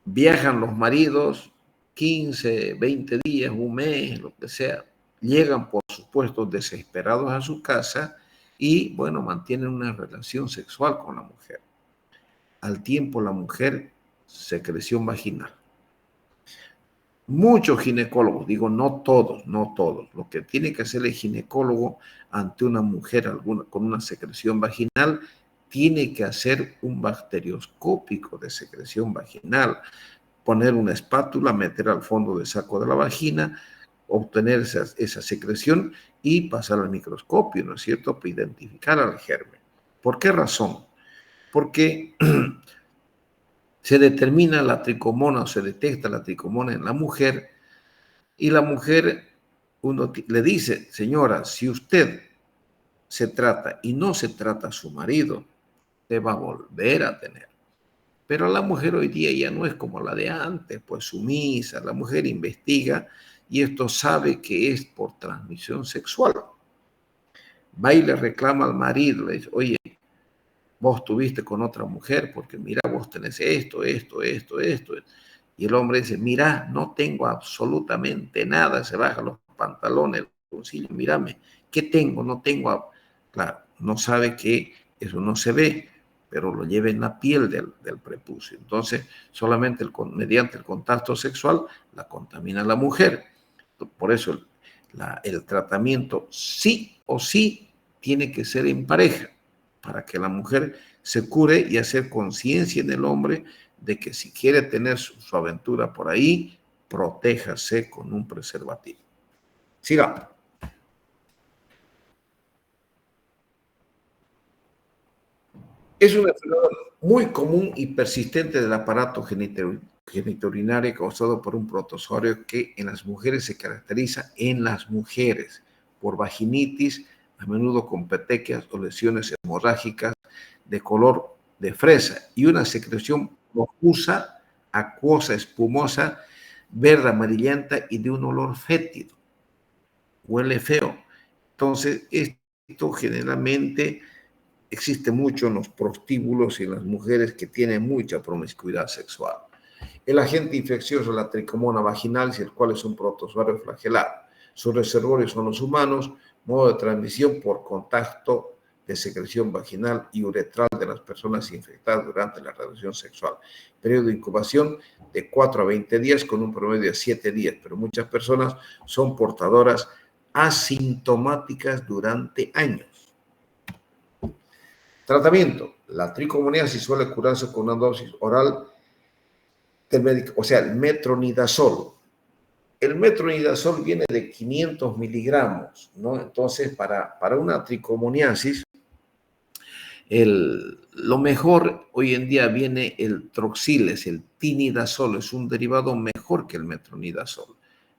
viajan los maridos 15, 20 días, un mes, lo que sea. Llegan, por supuesto, desesperados a su casa y, bueno, mantienen una relación sexual con la mujer. Al tiempo, la mujer, secreción vaginal. Muchos ginecólogos, digo no todos, lo que tiene que hacer el ginecólogo ante una mujer con una secreción vaginal, tiene que hacer un bacterioscópico de secreción vaginal, poner una espátula, meter al fondo del saco de la vagina, obtener esa secreción y pasar al microscopio, ¿no es cierto?, para identificar al germen. ¿Por qué razón? Porque se determina la tricomona o se detecta la tricomona en la mujer y la mujer, uno le dice, señora, si usted se trata y no se trata a su marido, te va a volver a tener. Pero la mujer hoy día ya no es como la de antes, pues sumisa, la mujer investiga y esto sabe que es por transmisión sexual. Va y le reclama al marido, le dice, oye, vos estuviste con otra mujer porque mira, vos tenés esto. Y el hombre dice, mira, no tengo absolutamente nada, se baja los pantalones, el bolsillo, mírame, ¿qué tengo? No tengo. Claro, no sabe que eso no se ve, pero lo lleva en la piel del prepucio. Entonces, solamente mediante el contacto sexual la contamina la mujer. Por eso el tratamiento sí o sí tiene que ser en pareja, para que la mujer se cure y hacer conciencia en el hombre de que si quiere tener su aventura por ahí, protéjase con un preservativo. Sigamos. Es una enfermedad muy común y persistente del aparato genitourinario causado por un protozoario que en las mujeres se caracteriza en las mujeres por vaginitis, a menudo con petequias o lesiones hemorrágicas de color de fresa y una secreción profusa, acuosa, espumosa, verde amarillenta y de un olor fétido. Huele feo. Entonces, esto generalmente existe mucho en los prostíbulos y en las mujeres que tienen mucha promiscuidad sexual. El agente infeccioso es la tricomona vaginalis, el cual es un protozoario flagelar. Sus reservorios son los humanos, modo de transmisión por contacto de secreción vaginal y uretral de las personas infectadas durante la relación sexual. Periodo de incubación de 4 a 20 días con un promedio de 7 días, pero muchas personas son portadoras asintomáticas durante años. Tratamiento. La tricomoniasis suele curarse con una dosis oral del médico, o sea, el metronidazol. El metronidazol viene de 500 miligramos, ¿no? Entonces, para una tricomoniasis, lo mejor hoy en día viene el troxiles, el tinidazol, es un derivado mejor que el metronidazol.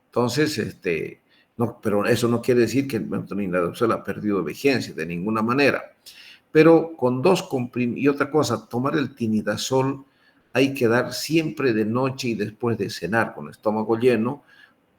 Entonces, no, pero eso no quiere decir que el metronidazol ha perdido vigencia de ninguna manera. Pero con y otra cosa, tomar el tinidazol hay que dar siempre de noche y después de cenar con el estómago lleno.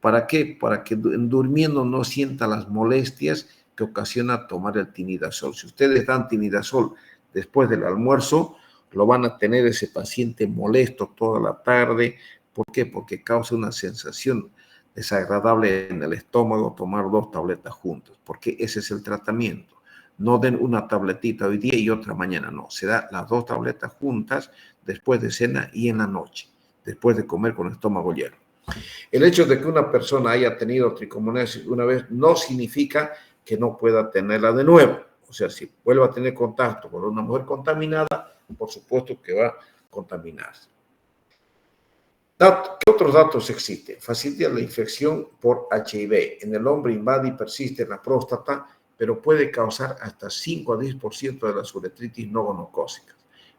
¿Para qué? Para que durmiendo no sienta las molestias que ocasiona tomar el tinidazol. Si ustedes dan tinidazol después del almuerzo, lo van a tener ese paciente molesto toda la tarde. ¿Por qué? Porque causa una sensación desagradable en el estómago tomar 2 tabletas juntas, porque ese es el tratamiento. No den una tabletita hoy día y otra mañana, no. Se da las 2 tabletas juntas después de cena y en la noche, después de comer con el estómago lleno. El hecho de que una persona haya tenido tricomoniasis una vez no significa que no pueda tenerla de nuevo. O sea, si vuelve a tener contacto con una mujer contaminada, por supuesto que va a contaminarse. ¿Qué otros datos existen? Facilita la infección por HIV. En el hombre invade y persiste en la próstata, pero puede causar hasta 5 a 10% de las uretritis no gonocócicas.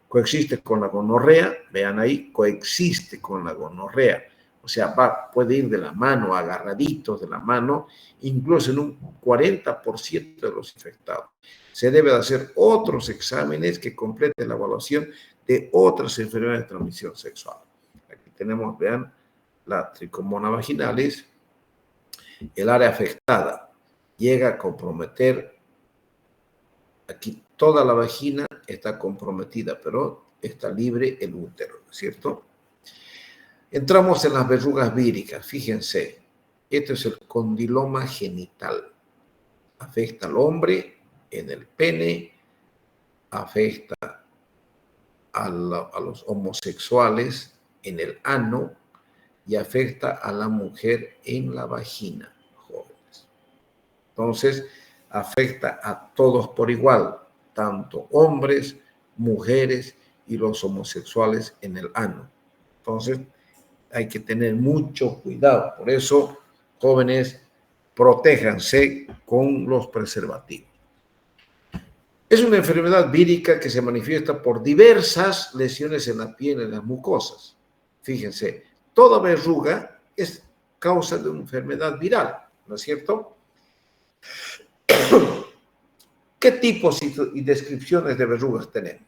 Coexiste con la gonorrea, vean ahí, coexiste con la gonorrea. O sea, puede ir de la mano, agarraditos de la mano, incluso en un 40% de los infectados. Se debe de hacer otros exámenes que completen la evaluación de otras enfermedades de transmisión sexual. Aquí tenemos, vean, la tricomona vaginalis, el área afectada llega a comprometer, aquí toda la vagina está comprometida, pero está libre el útero, ¿no es cierto? Entramos en las verrugas víricas, fíjense, esto es el condiloma genital. Afecta al hombre en el pene, afecta a los homosexuales en el ano y afecta a la mujer en la vagina, jóvenes. Entonces, afecta a todos por igual, tanto hombres, mujeres y los homosexuales en el ano. Entonces, hay que tener mucho cuidado. Por eso, jóvenes, protéjanse con los preservativos. Es una enfermedad vírica que se manifiesta por diversas lesiones en la piel, en las mucosas. Fíjense, toda verruga es causa de una enfermedad viral, ¿no es cierto? ¿Qué tipos y descripciones de verrugas tenemos?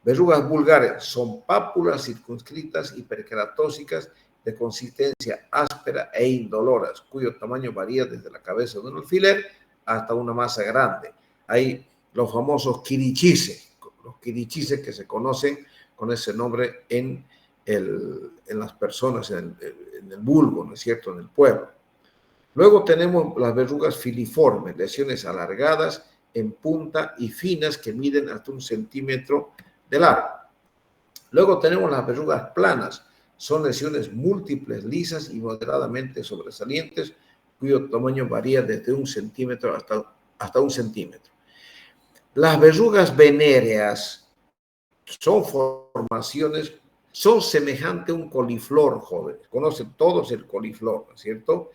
Verrugas vulgares son pápulas circunscritas hiperqueratóxicas de consistencia áspera e indoloras, cuyo tamaño varía desde la cabeza de un alfiler hasta una masa grande. Hay los famosos quirichises, los quirichises que se conocen con ese nombre en las personas, en el vulgo, ¿no es cierto?, en el pueblo. Luego tenemos las verrugas filiformes, lesiones alargadas en punta y finas que miden hasta 1 centímetro de largo. Luego tenemos las verrugas planas, son lesiones múltiples, lisas y moderadamente sobresalientes, cuyo tamaño varía desde 1 centímetro hasta 1 centímetro. Las verrugas venéreas son formaciones, son semejantes a un coliflor, jóvenes. Conocen todos el coliflor, ¿no es cierto?,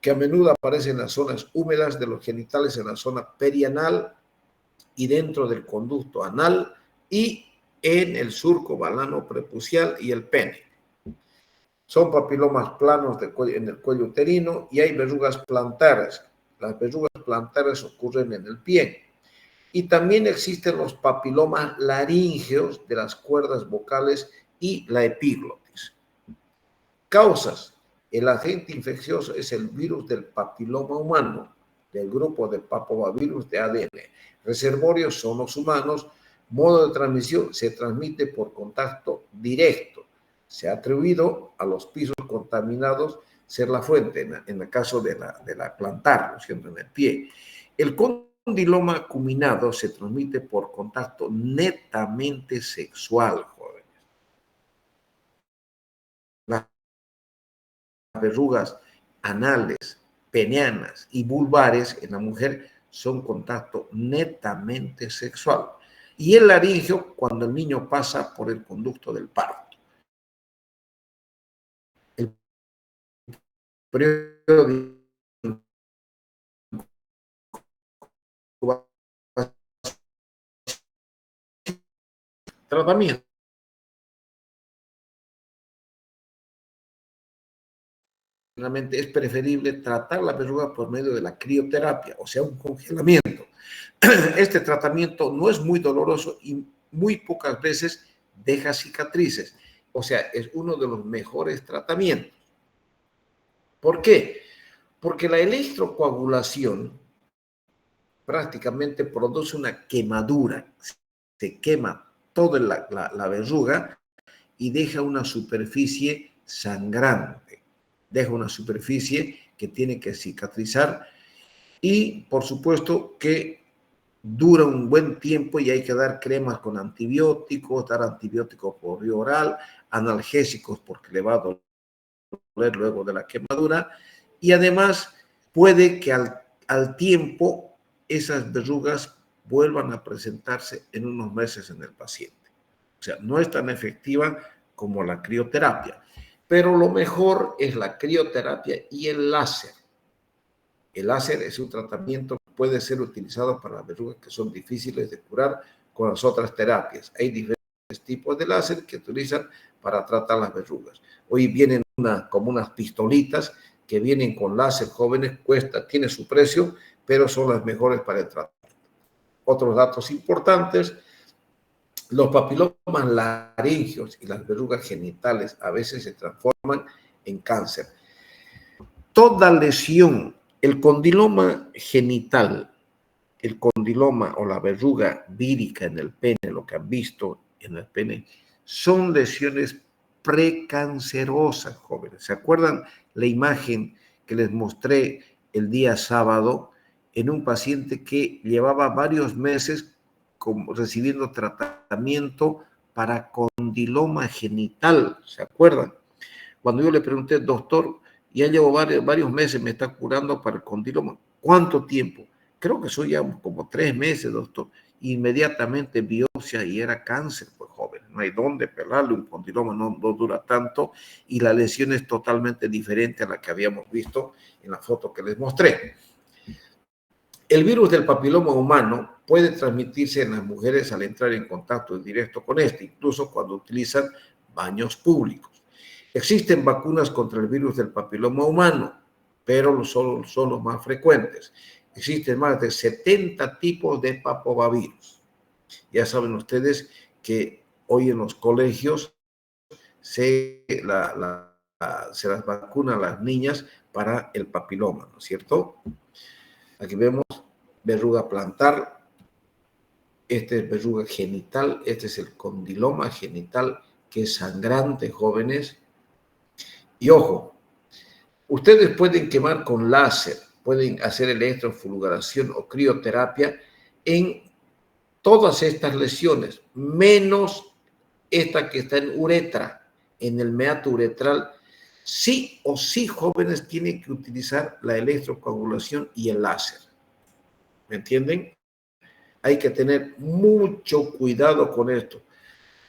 que a menudo aparece en las zonas húmedas de los genitales, en la zona perianal y dentro del conducto anal y en el surco balano prepucial y el pene. Son papilomas planos en el cuello uterino y hay verrugas plantares. Las verrugas plantares ocurren en el pie. Y también existen los papilomas laríngeos de las cuerdas vocales y la epiglotis. Causas. El agente infeccioso es el virus del papiloma humano, del grupo de papovavirus de ADN. Reservorios son los humanos. Modo de transmisión se transmite por contacto directo. Se ha atribuido a los pisos contaminados ser la fuente, en el caso de la plantar, ¿no es cierto?, en el pie. El condiloma acuminado se transmite por contacto netamente sexual, jóvenes. Las verrugas anales, peneanas y vulvares en la mujer son contacto netamente sexual. Y el laringeo cuando el niño pasa por el conducto del parto. El periodo de tratamiento. Realmente es preferible tratar la verruga por medio de la crioterapia, o sea, un congelamiento. Este tratamiento no es muy doloroso y muy pocas veces deja cicatrices. O sea, es uno de los mejores tratamientos. ¿Por qué? Porque la electrocoagulación prácticamente produce una quemadura. Se quema toda la verruga y deja una superficie sangrante. Deja una superficie que tiene que cicatrizar y, por supuesto, que dura un buen tiempo y hay que dar cremas con antibióticos, dar antibióticos por vía oral, analgésicos porque le va a doler luego de la quemadura y además puede que al tiempo esas verrugas vuelvan a presentarse en unos meses en el paciente. O sea, no es tan efectiva como la crioterapia, pero lo mejor es la crioterapia y el láser. El láser es un tratamiento que puede ser utilizado para las verrugas que son difíciles de curar con las otras terapias. Hay diferentes tipos de láser que utilizan para tratar las verrugas. Hoy vienen como unas pistolitas que vienen con láser, jóvenes, tiene su precio, pero son las mejores para el tratamiento. Otros datos importantes: los papilomas laringeos y las verrugas genitales a veces se transforman en cáncer. Toda lesión, el condiloma genital, el condiloma o la verruga vírica en el pene, lo que han visto en el pene, son lesiones precancerosas, jóvenes. ¿Se acuerdan la imagen que les mostré el día sábado en un paciente que llevaba varios meses recibiendo tratamiento para condiloma genital? ¿Se acuerdan? Cuando yo le pregunté, doctor, ya llevo varios meses, me está curando para el condiloma, ¿cuánto tiempo? Creo que soy ya como 3 meses, doctor. Inmediatamente biopsia y era cáncer, pues, joven, ¿no? no hay dónde pelarle, un condiloma no dura tanto y la lesión es totalmente diferente a la que habíamos visto en la foto que les mostré. El virus del papiloma humano puede transmitirse en las mujeres al entrar en contacto directo con este, incluso cuando utilizan baños públicos. Existen vacunas contra el virus del papiloma humano, pero son los más frecuentes. Existen más de 70 tipos de papovavirus. Ya saben ustedes que hoy en los colegios se las vacuna a las niñas para el papiloma, ¿no es cierto? Aquí vemos verruga plantar, este es verruga genital, este es el condiloma genital, que es sangrante, jóvenes. Y ojo, ustedes pueden quemar con láser, pueden hacer electrofulguración o crioterapia en todas estas lesiones, menos esta que está en uretra, en el meato uretral. Sí o sí, jóvenes, tienen que utilizar la electrocoagulación y el láser. ¿Me entienden? Hay que tener mucho cuidado con esto.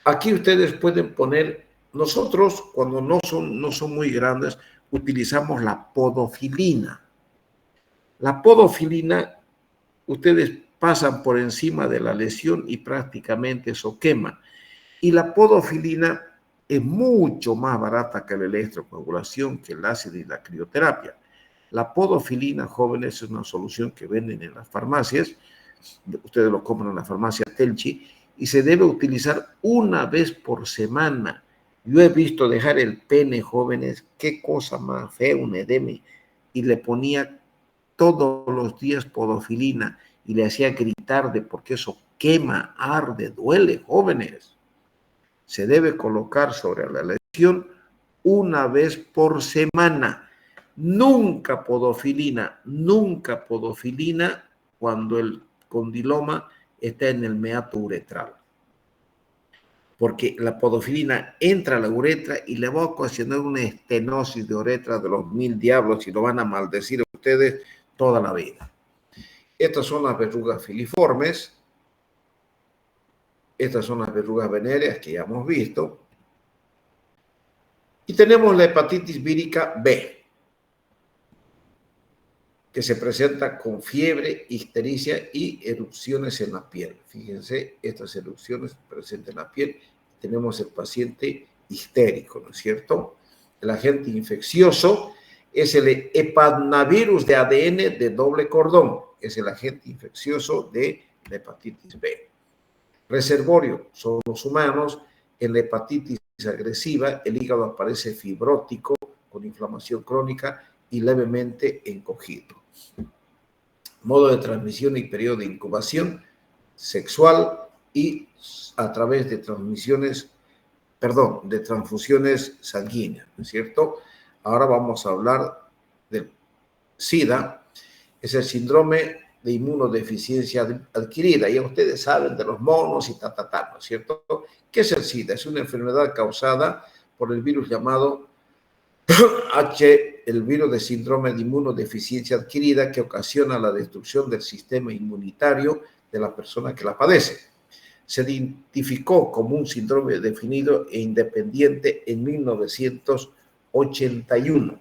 Aquí ustedes pueden poner, nosotros cuando no son muy grandes, utilizamos la podofilina. La podofilina, ustedes pasan por encima de la lesión y prácticamente eso quema. Y la podofilina es mucho más barata que la electrocoagulación, que el láser y la crioterapia. La podofilina, jóvenes, es una solución que venden en las farmacias. Ustedes lo compran en la farmacia Telchi y se debe utilizar una vez por semana. Yo he visto dejar el pene, jóvenes, qué cosa más fea, un edema, y le ponía todos los días podofilina y le hacía gritar de porque eso quema, arde, duele, jóvenes. Se debe colocar sobre la lesión una vez por semana. Nunca podofilina cuando el condiloma está en el meato uretral. Porque la podofilina entra a la uretra y le va a ocasionar una estenosis de uretra de los 1000 diablos y lo van a maldecir a ustedes toda la vida. Estas son las verrugas filiformes. Estas son las verrugas venéreas que ya hemos visto. Y tenemos la hepatitis vírica B, que se presenta con fiebre, ictericia y erupciones en la piel. Fíjense, estas erupciones presentes en la piel. Tenemos el paciente histérico, ¿no es cierto? El agente infeccioso es el hepatnavirus de ADN de doble cordón. Es el agente infeccioso de la hepatitis B. Reservorio son los humanos. En la hepatitis agresiva, el hígado aparece fibrótico, con inflamación crónica y levemente encogido. Modo de transmisión y periodo de incubación sexual y a través de de transfusiones sanguíneas, ¿no es cierto? Ahora vamos a hablar del SIDA, es el síndrome de inmunodeficiencia adquirida. Ya ustedes saben de los monos y ¿no es cierto? ¿Qué es el SIDA? Es una enfermedad causada por el virus llamado el virus de síndrome de inmunodeficiencia adquirida, que ocasiona la destrucción del sistema inmunitario de la persona que la padece. Se identificó como un síndrome definido e independiente en 1981.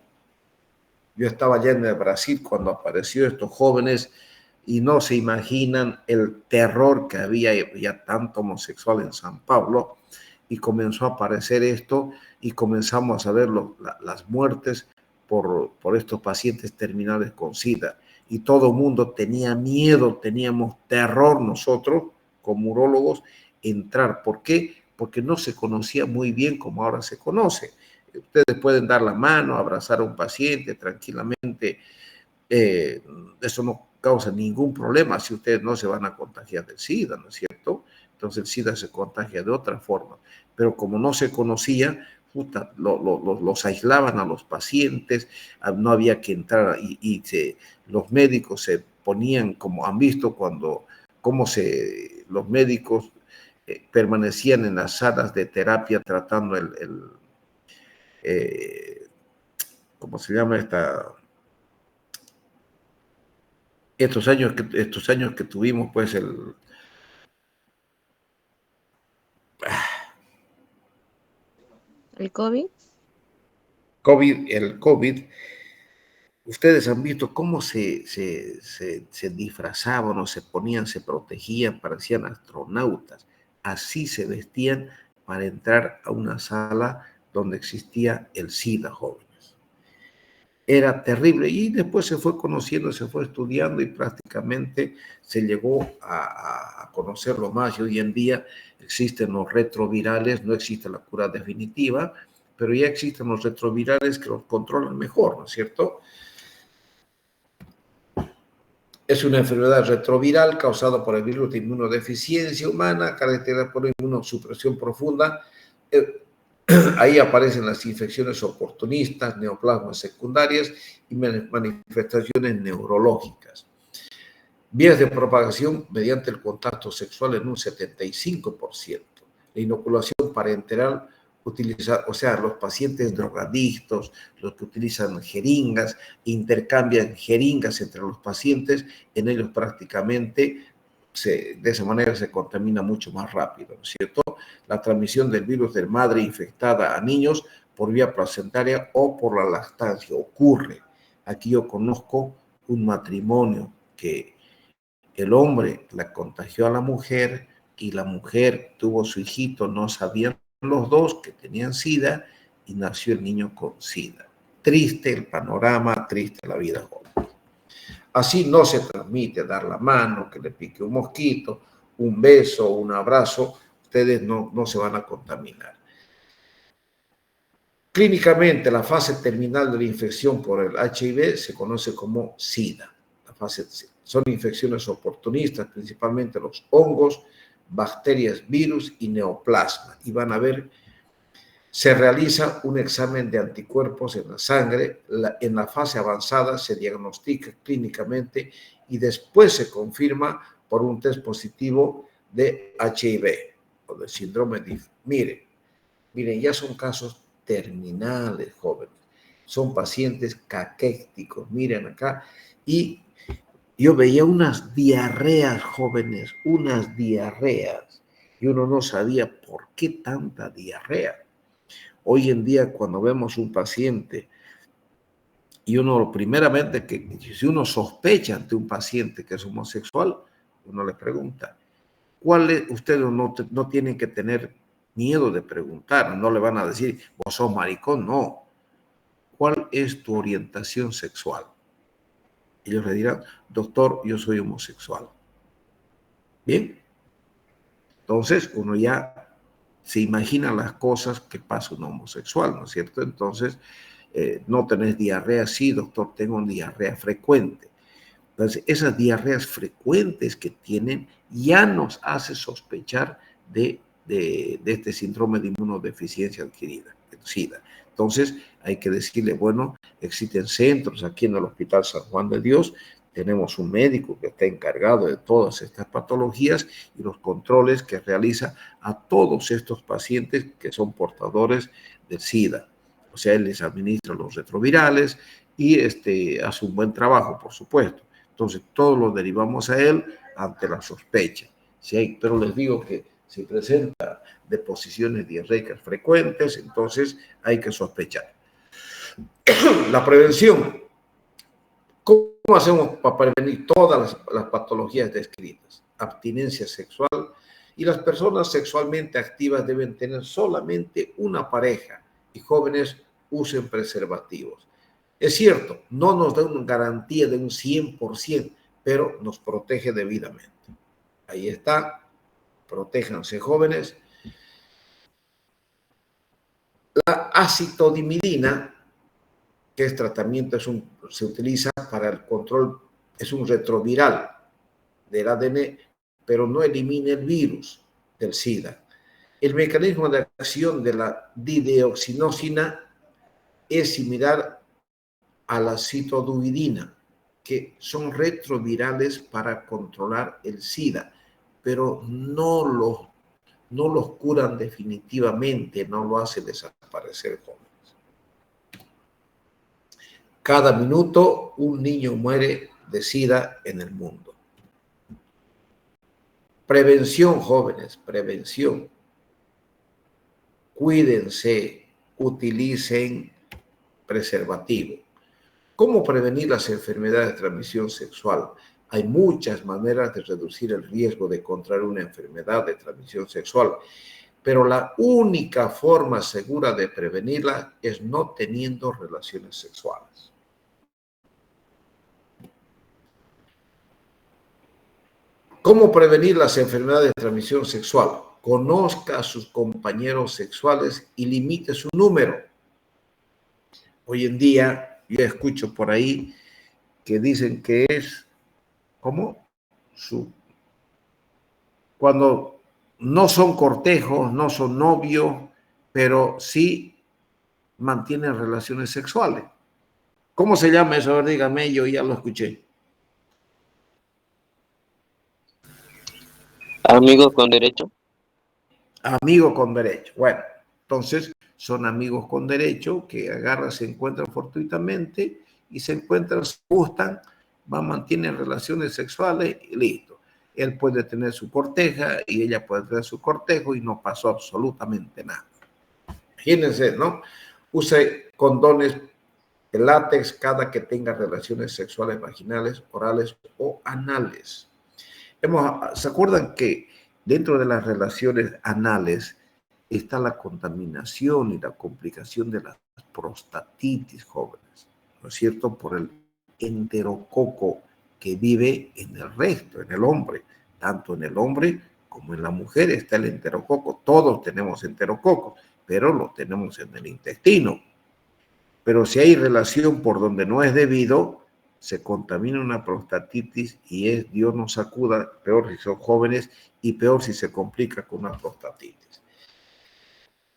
Yo estaba allá en el Brasil cuando apareció estos jóvenes y no se imaginan el terror que había ya tanto homosexual en San Pablo, y comenzó a aparecer esto y comenzamos a ver las muertes por estos pacientes terminales con SIDA. Y todo el mundo tenía miedo, teníamos terror nosotros como urólogos entrar. ¿Por qué? Porque no se conocía muy bien como ahora se conoce. Ustedes pueden dar la mano, abrazar a un paciente tranquilamente. Eso no causa ningún problema si ustedes no se van a contagiar del SIDA, ¿no es cierto? Entonces el SIDA se contagia de otra forma. Pero como no se conocía, los aislaban a los pacientes, no había que entrar los médicos se ponían, como han visto los médicos permanecían en las salas de terapia tratando ¿cómo se llama estos años que tuvimos, pues ¿El COVID? El COVID, ustedes han visto cómo se disfrazaban o se ponían, se protegían, parecían astronautas. Así se vestían para entrar a una sala donde existía el SIDA, jóvenes. Era terrible y después se fue conociendo, se fue estudiando y prácticamente se llegó a conocerlo más. Y hoy en día existen los retrovirales, no existe la cura definitiva, pero ya existen los retrovirales que los controlan mejor, ¿no es cierto? Es una enfermedad retroviral causada por el virus de inmunodeficiencia humana, caracterizada por inmunosupresión profunda. Ahí aparecen las infecciones oportunistas, neoplasmas secundarias y manifestaciones neurológicas. Vías de propagación mediante el contacto sexual en un 75%. La inoculación parenteral utiliza, o sea, los pacientes drogadictos, los que utilizan jeringas, intercambian jeringas entre los pacientes, en ellos prácticamente de esa manera se contamina mucho más rápido, ¿no es cierto? La transmisión del virus de madre infectada a niños por vía placentaria o por la lactancia ocurre. Aquí yo conozco un matrimonio que el hombre la contagió a la mujer y la mujer tuvo su hijito, no sabían los dos que tenían SIDA y nació el niño con SIDA. Triste el panorama, triste la vida joven. Así no se transmite dar la mano, que le pique un mosquito, un beso, un abrazo, ustedes no se van a contaminar. Clínicamente, la fase terminal de la infección por el HIV se conoce como SIDA. La fase son infecciones oportunistas, principalmente los hongos, bacterias, virus y neoplasma. Y van a ver, se realiza un examen de anticuerpos en la sangre. En la fase avanzada se diagnostica clínicamente y después se confirma por un test positivo de HIV o del síndrome de... Miren, ya son casos terminales, jóvenes. Son pacientes caquéticos, miren acá. Y yo veía unas diarreas, jóvenes, unas diarreas. Y uno no sabía por qué tanta diarrea. Hoy en día, cuando vemos un paciente y uno, primeramente, que si uno sospecha ante un paciente que es homosexual, uno le pregunta, ¿cuál es? Ustedes no tienen que tener miedo de preguntar, no le van a decir, vos sos maricón, no. ¿Cuál es tu orientación sexual? Ellos le dirán, doctor, yo soy homosexual. Bien, entonces uno ya se imagina las cosas que pasa un homosexual, ¿no es cierto? Entonces, no tenés diarrea, sí, doctor, tengo una diarrea frecuente. Entonces, esas diarreas frecuentes que tienen ya nos hace sospechar de este síndrome de inmunodeficiencia adquirida, el SIDA. Entonces, hay que decirle, bueno, existen centros aquí en el Hospital San Juan de Dios, tenemos un médico que está encargado de todas estas patologías y los controles que realiza a todos estos pacientes que son portadores del SIDA. O sea, él les administra los retrovirales y hace un buen trabajo, por supuesto. Entonces, todo lo derivamos a él ante la sospecha. Pero les digo que si presenta deposiciones diarreicas frecuentes, entonces hay que sospechar. La prevención. ¿Cómo hacemos para prevenir todas las patologías descritas? Abstinencia sexual. Y las personas sexualmente activas deben tener solamente una pareja y jóvenes usen preservativos. Es cierto, no nos da una garantía de un 100%, pero nos protege debidamente. Ahí está, protéjanse jóvenes. La acitidimidina, que es tratamiento, se utiliza para el control, es un retroviral del ADN, pero no elimina el virus del SIDA. El mecanismo de acción de la dideoxinosina es similar a la citidimidina, que son retrovirales para controlar el SIDA, pero no los curan definitivamente, no lo hace desaparecer. Cada minuto un niño muere de SIDA en el mundo. Prevención, jóvenes, prevención. Cuídense, utilicen preservativo. ¿Cómo prevenir las enfermedades de transmisión sexual? Hay muchas maneras de reducir el riesgo de contraer una enfermedad de transmisión sexual, pero la única forma segura de prevenirla es no teniendo relaciones sexuales. ¿Cómo prevenir las enfermedades de transmisión sexual? Conozca a sus compañeros sexuales y limite su número. Hoy en día, yo escucho por ahí que dicen que es, ¿cómo? Cuando no son cortejos, no son novios, pero sí mantienen relaciones sexuales. ¿Cómo se llama eso? A ver, dígame, yo ya lo escuché. Amigos con derecho. Amigo con derecho. Bueno, entonces son amigos con derecho que agarran, se encuentran fortuitamente y se encuentran, se gustan, mantienen relaciones sexuales y listo. Él puede tener su corteja y ella puede tener su cortejo y no pasó absolutamente nada. Imagínense, ¿no? Use condones de látex cada que tenga relaciones sexuales vaginales, orales o anales. ¿Se acuerdan que dentro de las relaciones anales está la contaminación y la complicación de la prostatitis, jóvenes? ¿No es cierto? Por el enterococo que vive en el resto, en el hombre. Tanto en el hombre como en la mujer está el enterococo. Todos tenemos enterococo, pero lo tenemos en el intestino. Pero si hay relación por donde no es debido, se contamina una prostatitis y es, Dios nos sacuda, peor si son jóvenes y peor si se complica con una prostatitis.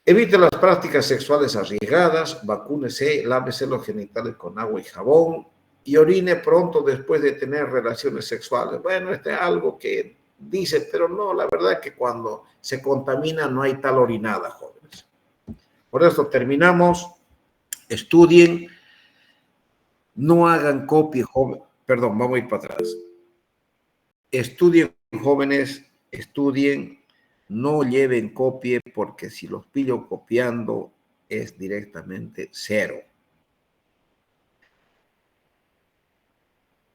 Evite las prácticas sexuales arriesgadas, vacúnese, lávese los genitales con agua y jabón y orine pronto después de tener relaciones sexuales. Bueno, este es algo que dice, pero no, la verdad es que cuando se contamina no hay tal orinada, jóvenes. Por eso terminamos. Estudien, no hagan copia, perdón, vamos a ir para atrás. Estudien, jóvenes, estudien, no lleven copia porque si los pillo copiando es directamente cero.